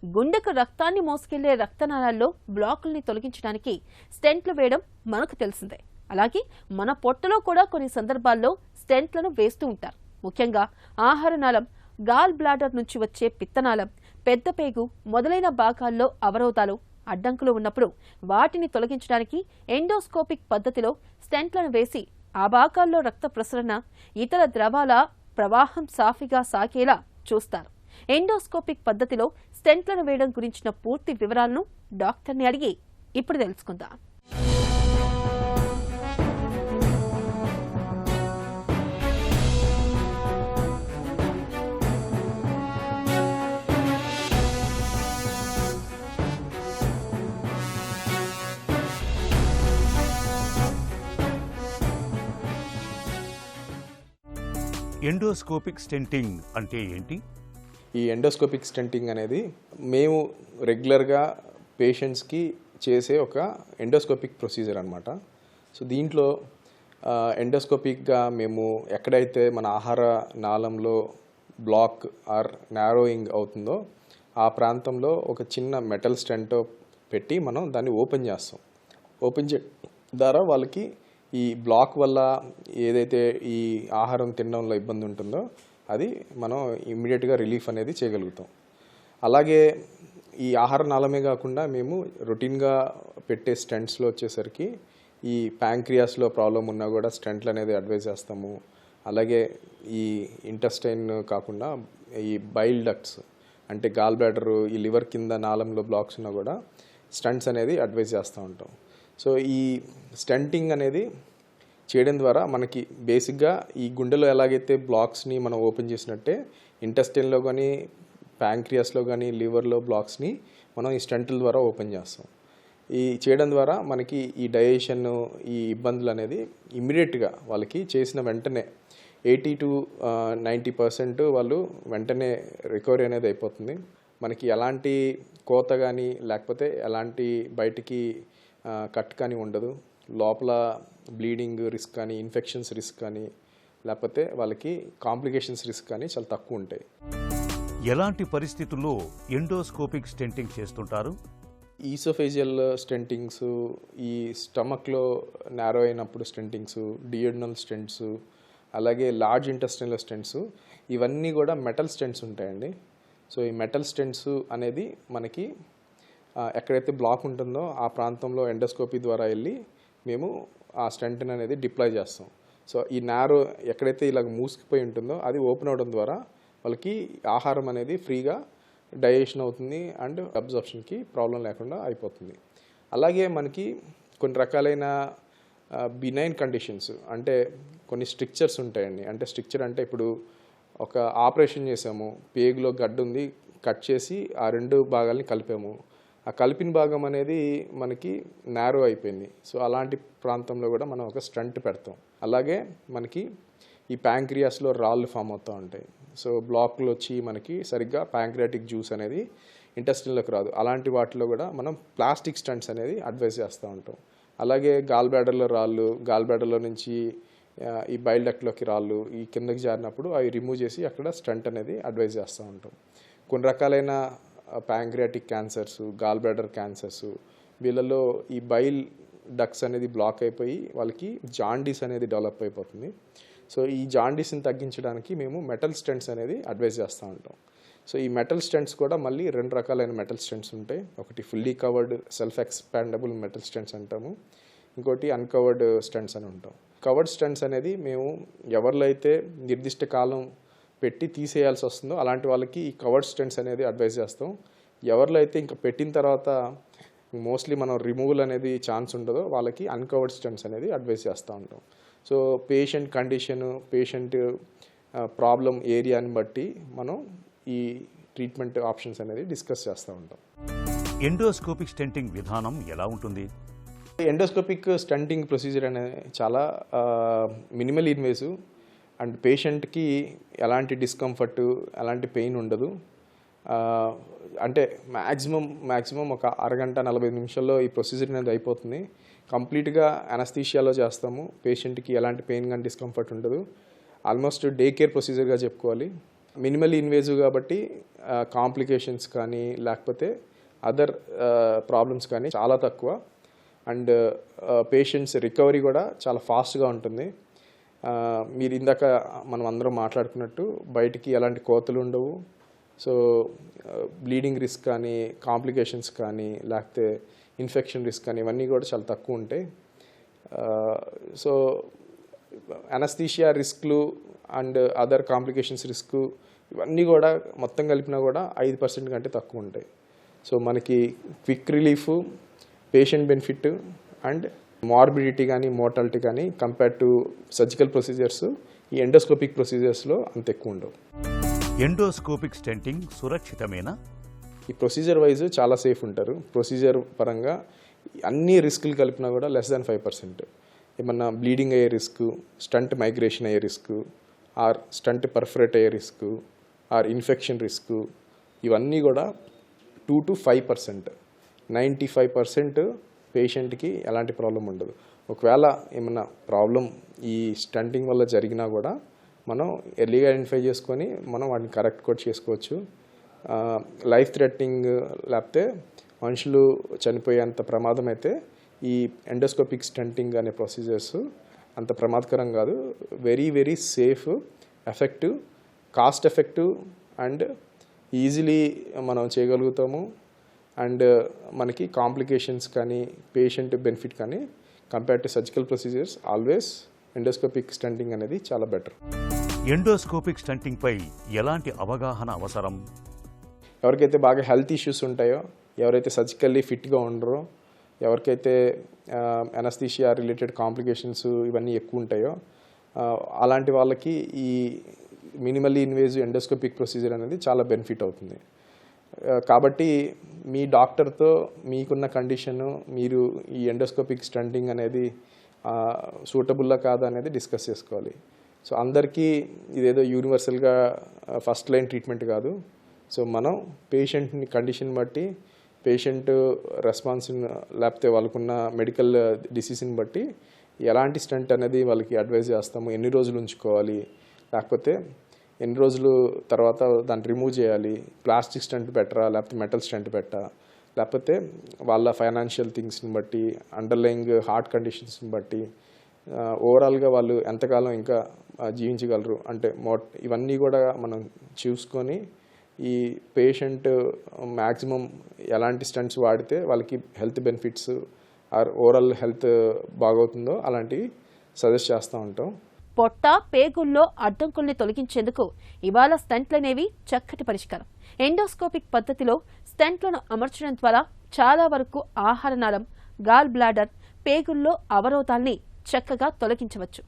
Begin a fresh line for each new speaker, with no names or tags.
గుండెకు రక్తాన్ని మోసుకెళ్లే రక్తనాళాల్లో బ్లాకుల్ని తొలగించడానికి స్టెంట్లు వేయడం మనకు తెలిసిందే. అలాగే మన పొట్టలో కూడా కొన్ని సందర్భాల్లో స్టెంట్లను వేస్తూ ఉంటారు. ముఖ్యంగా ఆహారనాళం, గాల్ బ్లాడర్ నుంచి వచ్చే పిత్తనాళం, పెద్ద పేగు మొదలైన భాగాల్లో అవరోధాలు, అడ్డంకులు ఉన్నప్పుడు వాటిని తొలగించడానికి ఎండోస్కోపిక్ పద్ధతిలో స్టెంట్లను వేసి ఆ భాగాల్లో రక్త ప్రసరణ, ఇతర ద్రవాల ప్రవాహం సాఫీగా సాగేలా చూస్తారు. ఎండోస్కోపిక్ పద్ధతిలో స్టెంట్లను వేయడం గురించిన పూర్తి వివరాలను డాక్టర్ని అడిగి ఇప్పుడు తెలుసుకుందాం.
ఎండోస్కోపిక్ స్టెంటింగ్ అంటే ఏంటి?
ఈ ఎండోస్కోపిక్ స్టెంటింగ్ అనేది మేము రెగ్యులర్గా పేషెంట్స్కి చేసే ఒక ఎండోస్కోపిక్ ప్రొసీజర్ అనమాట. సో దీంట్లో ఎండోస్కోపిక్గా మేము ఎక్కడైతే మన ఆహార నాళంలో బ్లాక్ ఆర్ నారోయింగ్ అవుతుందో ఆ ప్రాంతంలో ఒక చిన్న మెటల్ స్టెంట్ పెట్టి మనం దాన్ని ఓపెన్ చేస్తాం. ఓపెన్ ద్వారా వాళ్ళకి ఈ బ్లాక్ వల్ల ఏదైతే ఈ ఆహారం తినడంలో ఇబ్బంది ఉంటుందో అది మనం ఇమ్మీడియట్గా రిలీఫ్ అనేది చేయగలుగుతాం. అలాగే ఈ ఆహార నాళమే కాకుండా మేము రొటీన్గా పెట్టే స్టెంట్స్లో వచ్చేసరికి ఈ ప్యాంక్రియాస్లో ప్రాబ్లం ఉన్నా కూడా స్టెంట్లు అనేది అడ్వైజ్ చేస్తాము. అలాగే ఈ ఇంటెస్టైన్ కాకుండా ఈ బైల్ డక్ట్స్ అంటే గాల్ బ్లాడరు, ఈ లివర్ కింద నాళంలో బ్లాక్స్ ఉన్నా కూడా స్టంట్స్ అనేది అడ్వైజ్ చేస్తూ ఉంటాం. సో ఈ స్టెంటింగ్ అనేది చేయడం ద్వారా మనకి బేసిక్గా ఈ గుండెలో ఎలాగైతే బ్లాక్స్ని మనం ఓపెన్ చేసినట్టే ఇంటెస్టైన్లో కానీ ప్యాంక్రియాస్లో కానీ లివర్లో బ్లాక్స్ని మనం ఈ స్టెంట్ల ద్వారా ఓపెన్ చేస్తాం. ఈ చేయడం ద్వారా మనకి ఈ డైజెషన్, ఈ ఇబ్బందులు అనేది ఇమ్మీడియట్గా వాళ్ళకి చేసిన వెంటనే 80 to 90% వాళ్ళు వెంటనే రికవరీ అనేది అయిపోతుంది. మనకి ఎలాంటి కోత కానీ లేకపోతే ఎలాంటి బయటికి కట్ కానీ ఉండదు. లోపల బ్లీడింగ్ రిస్క్ కానీ, ఇన్ఫెక్షన్స్ రిస్క్ కానీ, లేకపోతే వాళ్ళకి కాంప్లికేషన్స్ రిస్క్ కానీ చాలా తక్కువ ఉంటాయి.
ఎలాంటి పరిస్థితుల్లో ఎండోస్కోపిక్ స్టెంటింగ్ చేస్తుంటారు?
ఈసోఫేజియల్ స్టెంటింగ్స్, ఈ స్టమక్లో నారో అయినప్పుడు స్టెంటింగ్స్, డియోడినల్ స్టెంట్స్, అలాగే లార్జ్ ఇంటెస్టైన్లో స్టెంట్స్, ఇవన్నీ కూడా మెటల్ స్టెంట్స్ ఉంటాయండి. సో ఈ మెటల్ స్టెంట్స్ అనేది మనకి ఎక్కడైతే బ్లాక్ ఉంటుందో ఆ ప్రాంతంలో ఎండోస్కోపీ ద్వారా వెళ్ళి మేము ఆ స్టెంట్ని అనేది డిప్లాయ్ చేస్తాం. సో ఈ నారో ఎక్కడైతే ఇలాగ మూసుకుపోయి ఉంటుందో అది ఓపెన్ అవడం ద్వారా వాళ్ళకి ఆహారం అనేది ఫ్రీగా డైజెషన్ అవుతుంది అండ్ అబ్జర్ప్షన్కి ప్రాబ్లం లేకుండా అయిపోతుంది. అలాగే మనకి కొన్ని రకాలైన బినైన్ కండిషన్స్ అంటే కొన్ని స్ట్రిక్చర్స్ ఉంటాయండి. అంటే స్ట్రిక్చర్ అంటే ఇప్పుడు ఒక ఆపరేషన్ చేసాము, పేగులో గడ్డు ఉంది, కట్ చేసి ఆ రెండు భాగాల్ని కలిపాము. ఆ కలిపిన భాగం అనేది మనకి నారో అయిపోయింది. సో అలాంటి ప్రాంతంలో కూడా మనం ఒక స్టంట్ పెడతాం. అలాగే మనకి ఈ ప్యాంక్రియాస్లో రాళ్ళు ఫామ్ అవుతూ ఉంటాయి. సో బ్లాక్లు వచ్చి మనకి సరిగ్గా ప్యాంక్రియాటిక్ జ్యూస్ అనేది ఇంటెస్టిన్లోకి రాదు. అలాంటి వాటిలో కూడా మనం ప్లాస్టిక్ స్టంట్స్ అనేది అడ్వైజ్ చేస్తూ ఉంటాం. అలాగే గాల్ బ్లాడర్లో రాళ్ళు, గాల్ బ్లాడర్లో నుంచి ఈ బైల్ డక్ట్లోకి రాళ్ళు ఈ కిందకి జారినప్పుడు అవి రిమూవ్ చేసి అక్కడ స్టంట్ అనేది అడ్వైజ్ చేస్తూ ఉంటాం. కొన్ని రకాలైన pancreatic cancers, gall bladder cancers, వీళ్ళలో ఈ బైల్ డక్ట్స్ అనేది బ్లాక్ అయిపోయి వాళ్ళకి జాండీస్ అనేది డెవలప్ అయిపోతుంది. సో ఈ జాండీస్ని తగ్గించడానికి మేము మెటల్ స్టెంట్స్ అనేది అడ్వైజ్ చేస్తూ ఉంటాం. సో ఈ మెటల్ స్టెంట్స్ కూడా మళ్ళీ రెండు రకాలైన మెటల్ స్టెంట్స్ ఉంటాయి. ఒకటి fully covered self expandable metal stents అంటాము, ఇంకోటి అన్కవర్డ్ స్టెంట్స్ అని ఉంటాం. కవర్డ్ స్టెంట్స్ అనేది మేము ఎవరిలో అయితే నిర్దిష్ట కాలం పెట్టి తీసేయాల్సి వస్తుందో అలాంటి వాళ్ళకి ఈ కవర్డ్ స్టెంట్స్ అనేది అడ్వైజ్ చేస్తాం. ఎవరిలో అయితే ఇంకా పెట్టిన తర్వాత మోస్ట్లీ మనం రిమూవల్ అనేది ఛాన్స్ ఉండదో వాళ్ళకి అన్కవర్డ్ స్టెంట్స్ అనేది అడ్వైజ్ చేస్తూ ఉంటాం. So patient condition, patient problem ఏరియాని బట్టి మనం ఈ ట్రీట్మెంట్ ఆప్షన్స్ అనేది డిస్కస్ చేస్తూ ఉంటాం.
ఎండోస్కోపిక్ స్టెంటింగ్ విధానం ఎలా ఉంటుంది?
ఎండోస్కోపిక్ స్టంటింగ్ ప్రొసీజర్ అనేది చాలా మినిమల్ ఇన్వేసివ్ అండ్ పేషెంట్కి ఎలాంటి డిస్కంఫర్ట్, ఎలాంటి పెయిన్ ఉండదు. అంటే మ్యాక్సిమం ఒక అరగంట 45 నిమిషాల్లో ఈ ప్రొసీజర్ అనేది అయిపోతుంది. కంప్లీట్గా అనస్థీషియాలో చేస్తాము. పేషెంట్కి ఎలాంటి పెయిన్ కానీ డిస్కంఫర్ట్ ఉండదు. ఆల్మోస్ట్ డే కేర్ ప్రొసీజర్గా చెప్పుకోవాలి. మినిమల్ ఇన్వేజివ్ కాబట్టి కాంప్లికేషన్స్ కానీ లేకపోతే అదర్ ప్రాబ్లమ్స్ కానీ చాలా తక్కువ. అండ్ పేషెంట్స్ రికవరీ కూడా చాలా ఫాస్ట్గా ఉంటుంది. మీరు ఇందాక మనం అందరం మాట్లాడుకున్నట్టు బయటికి ఎలాంటి కోతలు ఉండవు. సో బ్లీడింగ్ రిస్క్ కానీ కాంప్లికేషన్స్ కానీ లేకపోతే ఇన్ఫెక్షన్ రిస్క్ కానీ ఇవన్నీ కూడా చాలా తక్కువ ఉంటాయి. సో అనస్థీషియా రిస్క్లు అండ్ అదర్ కాంప్లికేషన్స్ రిస్క్ ఇవన్నీ కూడా మొత్తం కలిపినా కూడా 5% కంటే తక్కువ ఉంటాయి. సో మనకి quick relief, patient benefit and morbidity కానీ మోర్టాలిటీ కానీ కంపేర్ టు సర్జికల్ ప్రొసీజర్స్ ఈ ఎండోస్కోపిక్ ప్రొసీజర్స్లో అంత ఎక్కువ ఉండవు.
ఎండోస్కోపిక్ స్టెంటింగ్ సురక్షితమేనా?
ఈ ప్రొసీజర్ వైజ్ చాలా సేఫ్ ఉంటారు. ప్రొసీజర్ పరంగా అన్ని రిస్కులు కలిపినా కూడా <5%. ఏమన్నా బ్లీడింగ్ అయ్యే రిస్క్, స్టంట్ మైగ్రేషన్ అయ్యే రిస్క్, ఆర్ స్టంట్ పర్ఫరేట్ అయ్యే రిస్క్, ఆర్ ఇన్ఫెక్షన్ రిస్క్ ఇవన్నీ కూడా 2 to 5%. 95% పేషెంట్కి ఎలాంటి ప్రాబ్లం ఉండదు. ఒకవేళ ఏమన్నా ప్రాబ్లం ఈ స్టంటింగ్ వల్ల జరిగినా కూడా మనం ఎర్లీగా ఐడెంటిఫై చేసుకొని మనం వాటిని కరెక్ట్ కూడా చేసుకోవచ్చు. లైఫ్ థ్రెటనింగ్ లేకపోతే మనుషులు చనిపోయేంత ప్రమాదం అయితే ఈ ఎండోస్కోపిక్ స్టంటింగ్ అనే ప్రొసీజర్స్ అంత ప్రమాదకరం కాదు. Very very safe, effective, cost effective and easily మనం చేయగలుగుతాము. అండ్ మనకి కాంప్లికేషన్స్ కానీ పేషెంట్ బెనిఫిట్ కానీ compare to surgical procedures always endoscopic stunting అనేది చాలా బెటర్.
ఎండోస్కోపిక్ స్టంటింగ్ పై ఎలాంటి అవగాహన అవసరం?
ఎవరికైతే బాగా హెల్త్ ఇష్యూస్ ఉంటాయో, ఎవరైతే సర్జికల్లీ ఫిట్గా ఉండరో, ఎవరికైతే అనస్థీషియా రిలేటెడ్ కాంప్లికేషన్స్ ఇవన్నీ ఎక్కువ ఉంటాయో అలాంటి వాళ్ళకి ఈ మినిమల్లీ ఇన్వేజివ్ ఎండోస్కోపిక్ ప్రొసీజర్ అనేది చాలా బెనిఫిట్ అవుతుంది. కాబట్టి మీ డాక్టర్తో మీకున్న కండిషను, మీరు ఈ ఎండోస్కోపిక్ స్టంటింగ్ అనేది సూటబుల్లా కాదా అనేది డిస్కస్ చేసుకోవాలి. సో అందరికీ ఇదేదో యూనివర్సల్గా ఫస్ట్ లైన్ ట్రీట్మెంట్ కాదు. సో మనం పేషెంట్ని కండిషన్ బట్టి, పేషెంట్ రెస్పాన్స్ లేకపోతే వాళ్ళకున్న మెడికల్ డిసీజ్ని బట్టి ఎలాంటి స్టంట్ అనేది వాళ్ళకి అడ్వైజ్ చేస్తాము. ఎన్ని రోజులు ఉంచుకోవాలి, లేకపోతే ఎన్ని రోజులు తర్వాత దాన్ని రిమూవ్ చేయాలి, ప్లాస్టిక్ స్టంట్ బెటరా లేకపోతే మెటల్ స్టంట్ బెటరా, లేకపోతే వాళ్ళ ఫైనాన్షియల్ థింగ్స్ని బట్టి, అండర్లయింగ్ హార్ట్ కండిషన్స్ని బట్టి, ఓవరాల్గా వాళ్ళు ఎంతకాలం ఇంకా జీవించగలరు అంటే ఇవన్నీ కూడా మనం చూసుకొని ఈ పేషెంట్ మ్యాక్సిమం ఎలాంటి స్టంట్స్ వాడితే వాళ్ళకి health benefits or overall health బాగవుతుందో అలాంటివి సజెస్ట్ చేస్తూ ఉంటాం.
పొట్ట, పేగుల్లో అడ్డంకుల్ని తొలగించేందుకు ఇవాళ స్టంట్లనేవి చక్కటి పరిష్కారం. ఎండోస్కోపిక్ పద్ధతిలో స్టంట్లను అమర్చడం ద్వారా చాలా వరకు ఆహారనాళం, గాల్ బ్లాడర్, పేగుల్లో అవరోధాల్ని చక్కగా తొలగించవచ్చు.